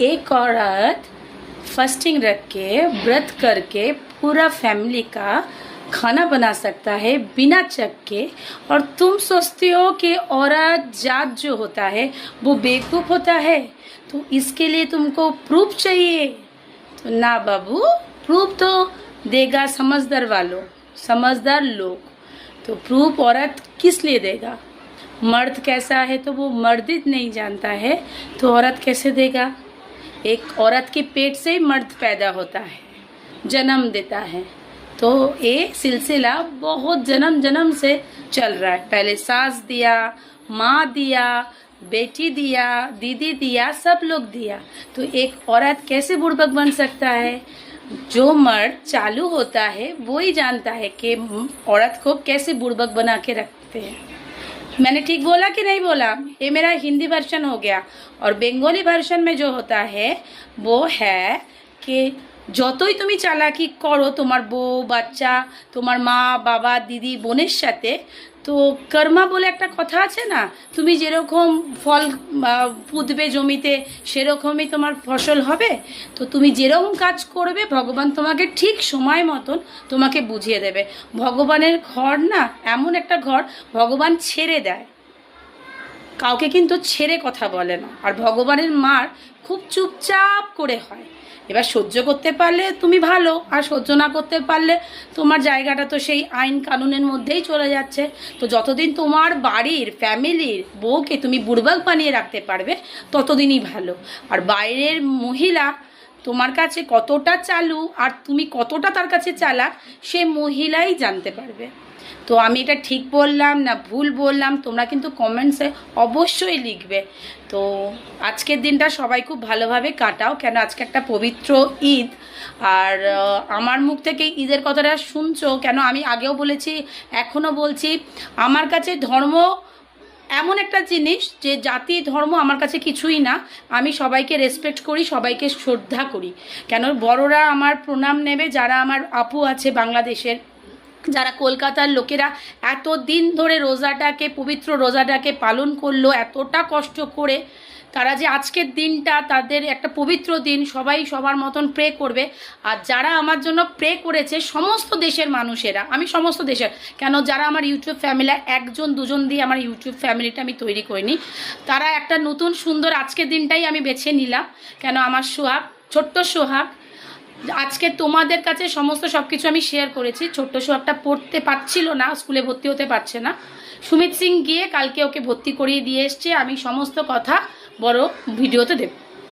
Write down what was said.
एक औरत फास्टिंग रख के व्रत करके पूरा फैमिली का खाना बना सकता है बिना चख के, और तुम सोचते हो कि औरत जात जो होता है वो बेवकूफ़ होता है, तो इसके लिए तुमको प्रूफ चाहिए। तो ना बाबू, प्रूफ तो देगा समझदार लोग। तो प्रूफ औरत किस लिए देगा? मर्द कैसा है तो वो मर्द ही नहीं जानता है, तो औरत कैसे देगा? एक औरत के पेट से ही मर्द पैदा होता है, जन्म देता है। तो ये सिलसिला बहुत जन्म से चल रहा है। पहले सास दिया, माँ दिया, बेटी दिया, दीदी दिया, सब लोग दिया। तो एक औरत कैसे बुड़बक बन सकता है? जो मर्द चालू होता है वो ही जानता है कि औरत को कैसे बुड़बक बना के रखते हैं। मैंने ठीक बोला कि नहीं बोला? ये मेरा हिंदी वर्जन हो गया। और बेंगोली वर्जन में जो होता है वो है कि যতই তুমি চালাকি করো তোমার বউ বাচ্চা, তোমার মা বাবা দিদি বোনের সাথে, তো কর্মা বলে একটা কথা আছে না, তুমি যেরকম ফল পুঁতবে জমিতে সেরকমই তোমার ফসল হবে। তো তুমি যেরকম কাজ করবে ভগবান তোমাকে ঠিক সময় মতন তোমাকে বুঝিয়ে দেবে। ভগবানের ঘর না এমন একটা ঘর, ভগবান ছেড়ে দেয়, কাউকে কিন্তু ছেড়ে কথা বলে না। আর ভগবানের মার খুব চুপচাপ করে হয়। এবার সহ্য করতে পারলে তুমি ভালো, আর সহ্য না করতে পারলে তোমার জায়গাটা তো সেই আইন কানুনের মধ্যেই চলে যাচ্ছে। তো যতদিন তোমার বাড়ির ফ্যামিলির বউকে তুমি বুড়বাক বানিয়ে রাখতে পারবে ততদিনই ভালো। আর বাইরের মহিলা তোমার কাছে কতটা চালু আর তুমি কতটা তার কাছে চালাক সে মহিলাই জানতে পারবে। তো আমি এটা ঠিক বললাম না ভুল বললাম তোমরা কিন্তু কমেন্টসে অবশ্যই লিখবে। তো আজকের দিনটা সবাই খুব ভালোভাবে কাটাও, কেন আজকে একটা পবিত্র ঈদ। আর আমার মুখ থেকে ঈদের কথাটা শুনছো কেন, আমি আগেও বলেছি এখনও বলছি, আমার কাছে ধর্ম এমন একটা জিনিস যে জাতি ধর্ম আমার কাছে কিছুই না। আমি সবাইকে রেসপেক্ট করি, সবাইকে শ্রদ্ধা করি। কেন বড়রা আমার প্রণাম নেবে, যারা আমার আপু আছে বাংলাদেশের, যারা কলকাতার লোকেরা এত দিন ধরে রোজাটাকে পবিত্র রোজাটাকে পালন করলো এতটা কষ্ট করে, তারা যে আজকের দিনটা তাদের একটা পবিত্র দিন, সবাই সবার মতন প্রে করবে। আর যারা আমার জন্য প্রে করেছে সমস্ত দেশের মানুষেরা, আমি সমস্ত দেশের, কেন যারা আমার ইউটিউব ফ্যামিলি একজন দুজন দিয়ে আমার ইউটিউব ফ্যামিলিটা আমি তৈরি করিনি, তারা একটা নতুন সুন্দর আজকের দিনটাই আমি বেছে নিলাম। কেন আমার সোহাগ, ছোট্ট সোহাগ, আজকে তোমাদের কাছে সমস্ত সব কিছু আমি শেয়ার করেছি। ছোট্ট সোহাগটা পড়তে পারছিল না, স্কুলে ভর্তি হতে পারছে না, সুমিত সিং গিয়ে কালকে ওকে ভর্তি করিয়ে দিয়ে এসছে। আমি সমস্ত কথা বড় ভিডিওতে দেব।